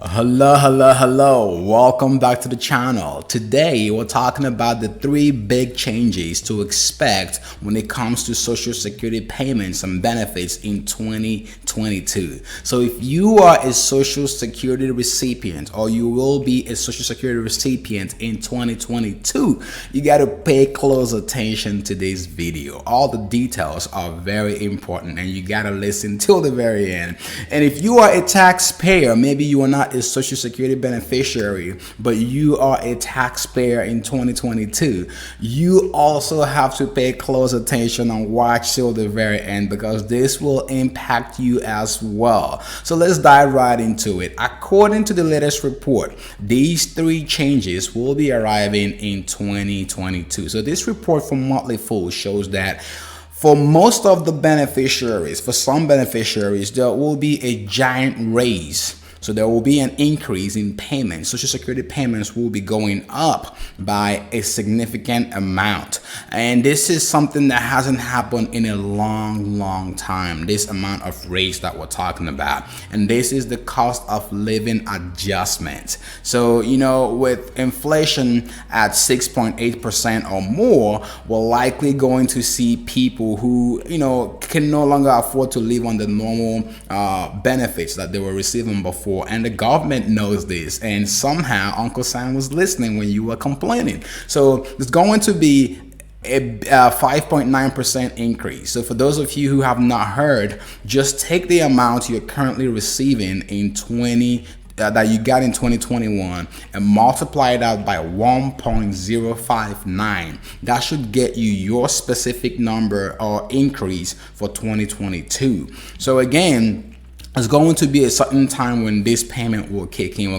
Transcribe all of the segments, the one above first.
Hello. Welcome back to the channel. Today, we're talking about the 3 big changes to expect when it comes to Social Security payments and benefits in 2022. So if you are a Social Security recipient or you will be a Social Security recipient in 2022, you got to pay close attention to this video. All the details are very important and you got to listen till the very end. And if you are a taxpayer, maybe you are not a Social Security beneficiary, but you are a taxpayer in 2022, you also have to pay close attention and watch till the very end because this will impact you as well. So let's dive right into it. According to the latest report, these 3 changes will be arriving in 2022. So this report from Motley Fool shows that for most of the beneficiaries, for some beneficiaries, there will be a giant raise. So there will be an increase in payments. Social Security payments will be going up by a significant amount. And this is something that hasn't happened in a long time, this amount of raise that we're talking about. And this is the cost of living adjustment. So, with inflation at 6.8% or more, we're likely going to see people who, can no longer afford to live on the normal benefits that they were receiving before. And the government knows this, and somehow Uncle Sam was listening when you were complaining. So there's going to be a 5.9% increase. So for those of you who have not heard, just take the amount you're currently receiving in that you got in 2021 and multiply it out by 1.059. That should get you your specific number or increase for 2022. So again, there's going to be a certain time when this payment will kick in.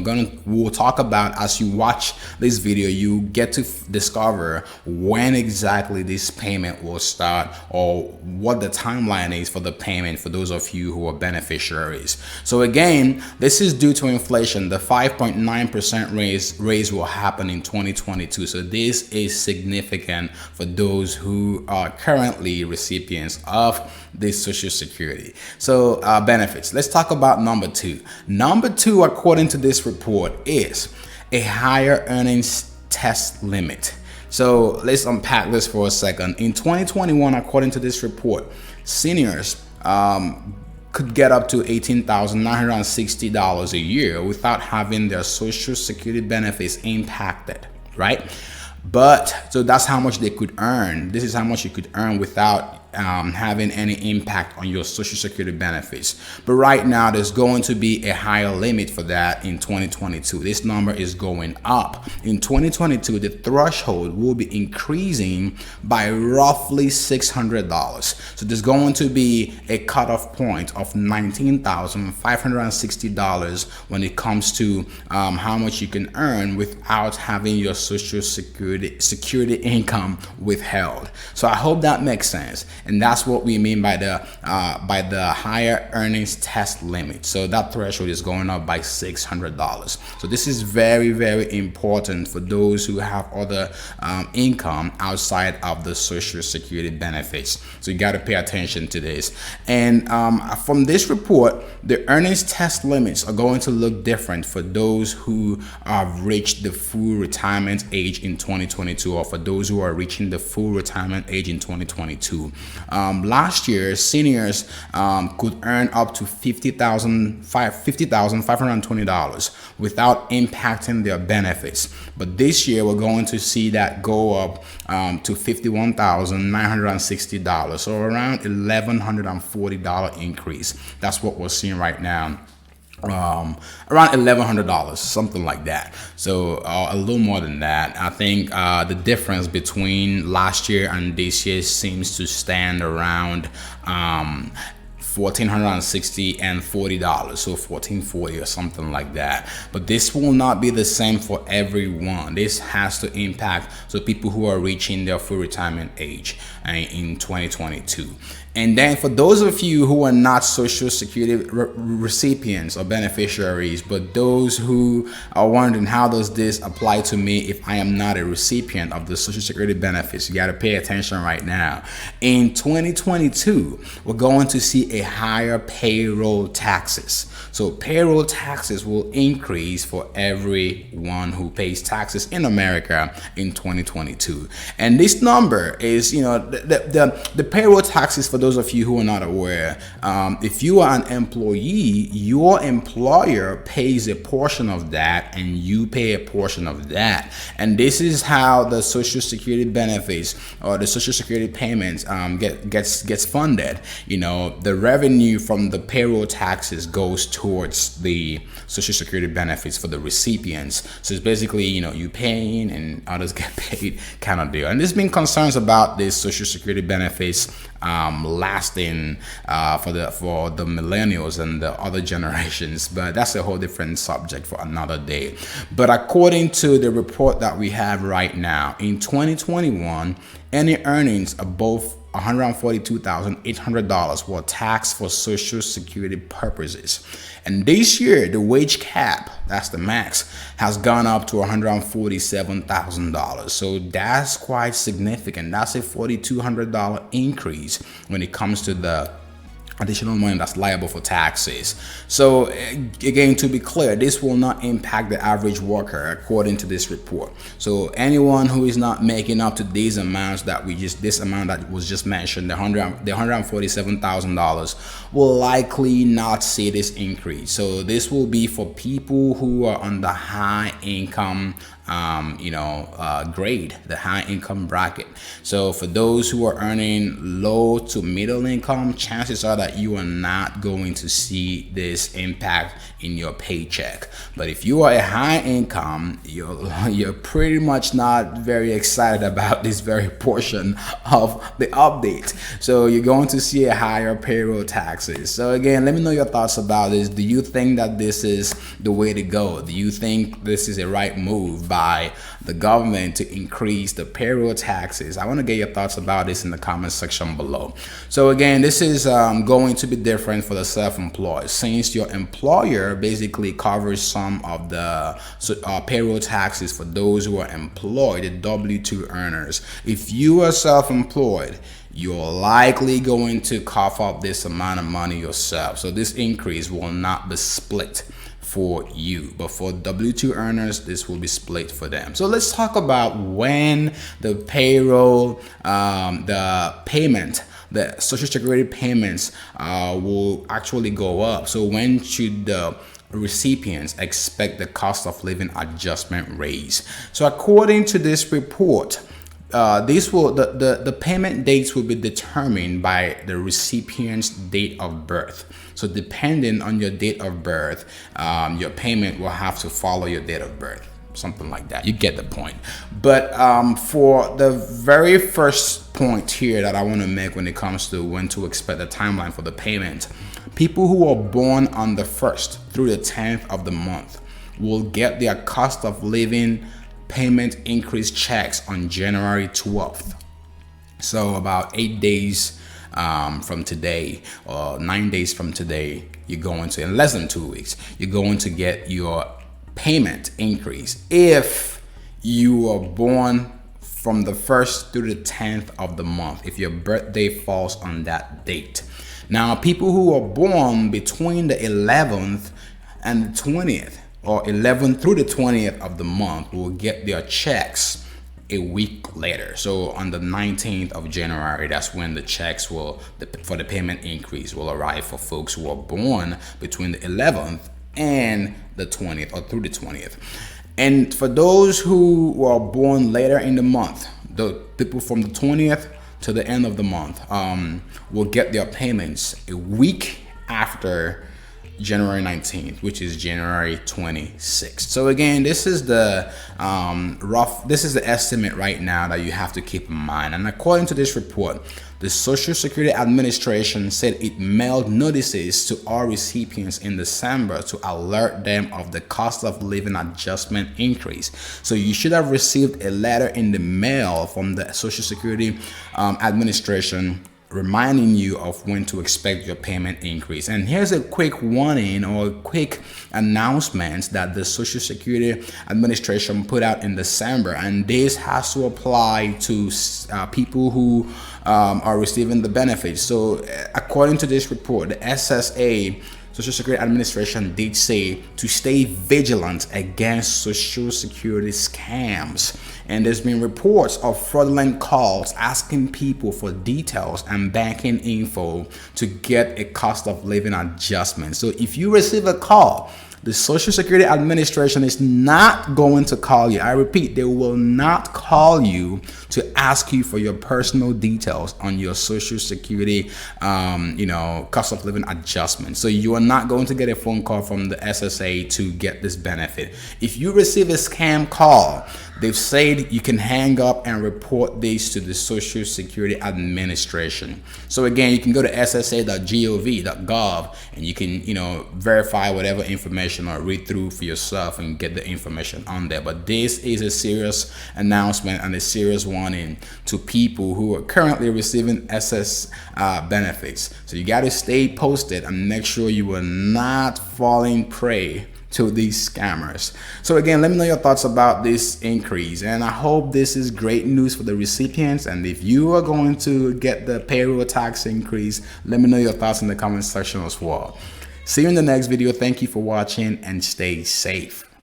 We'll talk about, as you watch this video, you get to discover when exactly this payment will start or what the timeline is for the payment for those of you who are beneficiaries. So again, this is due to inflation. The 5.9% raise will happen in 2022. So this is significant for those who are currently recipients of this Social Security. So benefits. Let's talk about number 2. Number 2, according to this report, is a higher earnings test limit. So let's unpack this for a second. In 2021, according to this report, seniors could get up to $18,960 a year without having their Social Security benefits impacted, right? So that's how much they could earn. This is how much you could earn without having any impact on your Social Security benefits. But right now, there's going to be a higher limit for that in 2022. This number is going up. In 2022, the threshold will be increasing by roughly $600. So there's going to be a cutoff point of $19,560 when it comes to how much you can earn without having your Social Security income withheld. So I hope that makes sense. And that's what we mean by the higher earnings test limit. So that threshold is going up by $600. So this is very important for those who have other income outside of the Social Security benefits. So you got to pay attention to this. And from this report, the earnings test limits are going to look different for those who have reached the full retirement age in 2022, or for those who are reaching the full retirement age in 2022. Last year, seniors could earn up to $50,520 without impacting their benefits. But this year, we're going to see that go up to $51,960, so around $1,140 increase. That's what we're seeing right now. Around $1,100, something like that. So a little more than that. I think the difference between last year and this year seems to stand around $1,460 and $40, so $1,440 or something like that. But this will not be the same for everyone. This has to impact people who are reaching their full retirement age in 2022. And then for those of you who are not Social Security recipients or beneficiaries, but those who are wondering how does this apply to me if I am not a recipient of the Social Security benefits, you got to pay attention right now. In 2022, we're going to see a higher payroll taxes. So payroll taxes will increase for everyone who pays taxes in America in 2022. And this number is, the payroll taxes, for those of you who are not aware, if you are an employee, your employer pays a portion of that and you pay a portion of that. And this is how the Social Security benefits or the Social Security payments gets funded. The revenue from the payroll taxes goes towards the Social Security benefits for the recipients. So it's basically, you paying and others get paid kind of deal. And there's been concerns about this Social Security benefits lasting for the millennials and the other generations, but that's a whole different subject for another day. But according to the report that we have right now, in 2021, any earnings above $142,800 were taxed for Social Security purposes. And this year, the wage cap, that's the max, has gone up to $147,000. So that's quite significant. That's a $4,200 increase when it comes to the additional money that's liable for taxes. So again, to be clear, this will not impact the average worker according to this report. So anyone who is not making up to these amounts that this amount that was just mentioned, the $147,000, will likely not see this increase. So this will be for people who are on the high income grade, the high income bracket. So for those who are earning low to middle income, chances are that you are not going to see this impact in your paycheck. But if you are a high income, you're pretty much not very excited about this very portion of the update. So you're going to see a higher payroll taxes. So again, let me know your thoughts about this. Do you think that this is the way to go? Do you think this is a right move by the government to increase the payroll taxes? I want to get your thoughts about this in the comment section below. So again, this is going to be different for the self-employed, since your employer basically covers some of the payroll taxes for those who are employed, the W-2 earners. If you are self-employed, you're likely going to cough up this amount of money yourself. So this increase will not be split for you, but for W-2 earners, this will be split for them. So let's talk about when the payroll, the Social Security payments will actually go up. So when should the recipients expect the cost of living adjustment raise? So according to this report, the payment dates will be determined by the recipient's date of birth. So depending on your date of birth, your payment will have to follow your date of birth, something like that. You get the point. But for the very first point here that I want to make when it comes to when to expect the timeline for the payment, people who are born on the 1st through the 10th of the month will get their cost of living payment increase checks on January 12th. So about 8 days from today, or 9 days from today, you're going to, in less than 2 weeks, you're going to get your payment increase if you are born from the 1st through the 10th of the month, if your birthday falls on that date. Now, people who are born between the 11th and the 20th, or 11th through the 20th of the month, will get their checks a week later. So on the 19th of January, that's when the checks for the payment increase will arrive for folks who are born between the 11th and the 20th, or through the 20th. And for those who were born later in the month, the people from the 20th to the end of the month will get their payments a week after January 19th, which is January 26th. So again, this is the this is the estimate right now that you have to keep in mind. And according to this report, the Social Security Administration said it mailed notices to all recipients in December to alert them of the cost of living adjustment increase. So you should have received a letter in the mail from the Social Security Administration reminding you of when to expect your payment increase. And here's a quick warning or a quick announcement that the Social Security Administration put out in December, and this has to apply to people who are receiving the benefits. So according to this report, the SSA, Social Security Administration, did say to stay vigilant against Social Security scams. And there's been reports of fraudulent calls asking people for details and banking info to get a cost of living adjustment. So if you receive a call, the Social Security Administration is not going to call you. I repeat, they will not call you to ask you for your personal details on your Social Security, cost of living adjustment. So you are not going to get a phone call from the SSA to get this benefit. If you receive a scam call, they've said you can hang up and report this to the Social Security Administration. So again, you can go to ssa.gov and you can, verify whatever information or read through for yourself and get the information on there. But this is a serious announcement and a serious warning to people who are currently receiving SS benefits. So you got to stay posted and make sure you are not falling prey to these scammers. So again, let me know your thoughts about this increase, and I hope this is great news for the recipients. And if you are going to get the payroll tax increase, let me know your thoughts in the comment section as well. See you in the next video. Thank you for watching and stay safe.